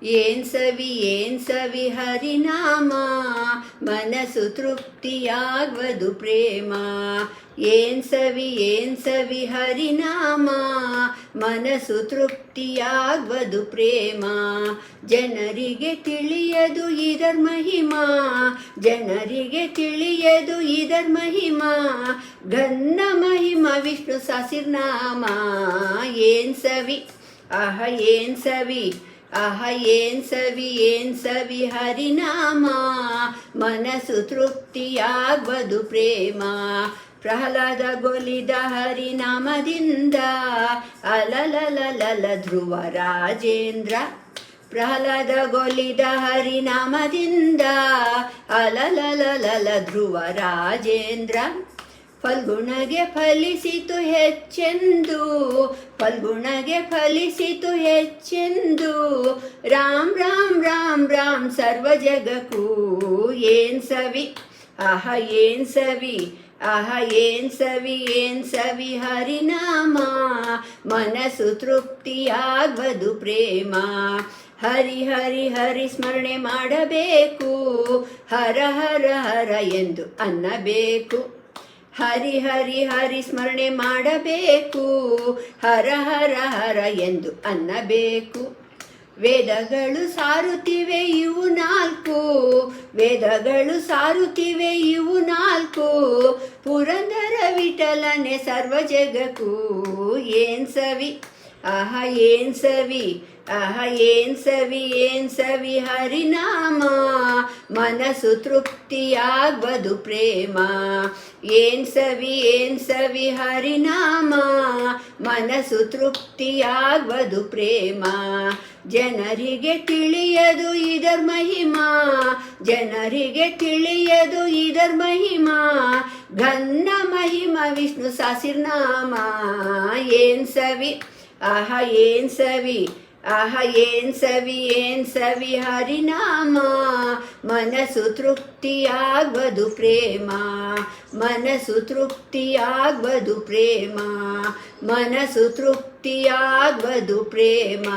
ಏನ್ ಸವಿ ಹರಿನಾಮ ಮನಸ್ಸು ತೃಪ್ತಿಯಾಗ್ವದು ಪ್ರೇಮ. ಏನ್ ಸವಿ ಹರಿನಾಮ ಮನಸ್ಸು ತೃಪ್ತಿಯಾಗ್ವದು ಪ್ರೇಮ. ಜನರಿಗೆ ತಿಳಿಯದು ಇದರ್ ಮಹಿಮಾ, ಜನರಿಗೆ ತಿಳಿಯದು ಇದರ್ ಮಹಿಮಾ. ಘನ್ನ ಮಹಿಮಾ ವಿಷ್ಣು ಸಹಸ್ರನಾಮ. ಏನ್ ಸವಿ ಆಹ ಏನ್ ಸವಿ ಆಹ ಏನ್ ಸವಿ ಹರಿನಾಮ ಮನಸ್ಸು ತೃಪ್ತಿಯಾಗ್ವದು ಪ್ರೇಮ. ಪ್ರಹ್ಲಾದಗೊಲಿದ ಹರಿನಾಮದಿಂದ ಅಲಲಲಲಲ ಧ್ರುವ ರಾಜೇಂದ್ರ. ಪ್ರಹ್ಲಾದಗೊಲಿದ ಹರಿನಾಮದಿಂದ ಅಲಲಲಲಲ ಧ್ರುವ ರಾಜೇಂದ್ರ. ಫಲ್ಗುಣಗೆ ಫಲಿಸಿತು ಹೆಚ್ಚೆಂದು, ಫಲ್ಗುಣಗೆ ಫಲಿಸಿತು ಹೆಚ್ಚೆಂದು. ರಾಮ್ ರಾಮ್ ರಾಮ್ ರಾಮ್ ಸರ್ವ ಜಗಕ್ಕೂ. ಏನ್ ಸವಿ ಆಹ ಏನ್ ಸವಿ ಆಹ ಏನ್ ಸವಿ ಹರಿನಾಮ ಮನಸ್ಸು ತೃಪ್ತಿಯಾಗ್ವದು ಪ್ರೇಮ. ಹರಿ ಹರಿ ಹರಿ ಸ್ಮರಣೆ ಮಾಡಬೇಕು, ಹರ ಹರ ಹರ ಎಂದು ಅನ್ನಬೇಕು. ಹರಿ ಹರಿ ಹರಿ ಸ್ಮರಣೆ ಮಾಡಬೇಕು, ಹರ ಹರ ಹರ ಎಂದು ಅನ್ನಬೇಕು. ವೇದಗಳು ಸಾರುತ್ತಿವೆ ಇವು ನಾಲ್ಕು, ವೇದಗಳು ಸಾರುತ್ತಿವೆ ಇವು ನಾಲ್ಕು. ಪುರಂದರ ವಿಠಲನೆ ಸರ್ವ ಜಗಕ್ಕೂ. ಏನ್ ಸವಿ ಆಹ ಏನ್ ಸವಿ ಆಹ ಏನ್ ಸವಿ ಹರಿನಾಮ ಮನಸ್ಸು ತೃಪ್ತಿಯಾಗ್ವದು ಪ್ರೇಮ. ಏನ್ ಸವಿ ಹರಿನಾಮ ಮನಸ್ಸು ತೃಪ್ತಿಯಾಗ್ವದು ಪ್ರೇಮ. ಜನರಿಗೆ ತಿಳಿಯದು ಇದರ್ ಮಹಿಮಾ, ಜನರಿಗೆ ತಿಳಿಯದು ಇದರ್ ಮಹಿಮಾ. ಘನ್ನ ಮಹಿಮಾ ವಿಷ್ಣು ಸಹಸ್ರನಾಮ. ಏನ್ ಸವಿ ಆಹ ಏನ್ ಸವಿ ಆಹ ಏನ್ ಸವಿ ಹರಿನಾಮ ಮನಸ್ಸು ತೃಪ್ತಿಯಾಗ್ವದು ಪ್ರೇಮ. ಮನಸ್ಸು ತೃಪ್ತಿಯಾಗ್ವದು ಪ್ರೇಮ. ಮನಸ್ಸು ತೃಪ್ತಿಯಾಗ್ವದು ಪ್ರೇಮ.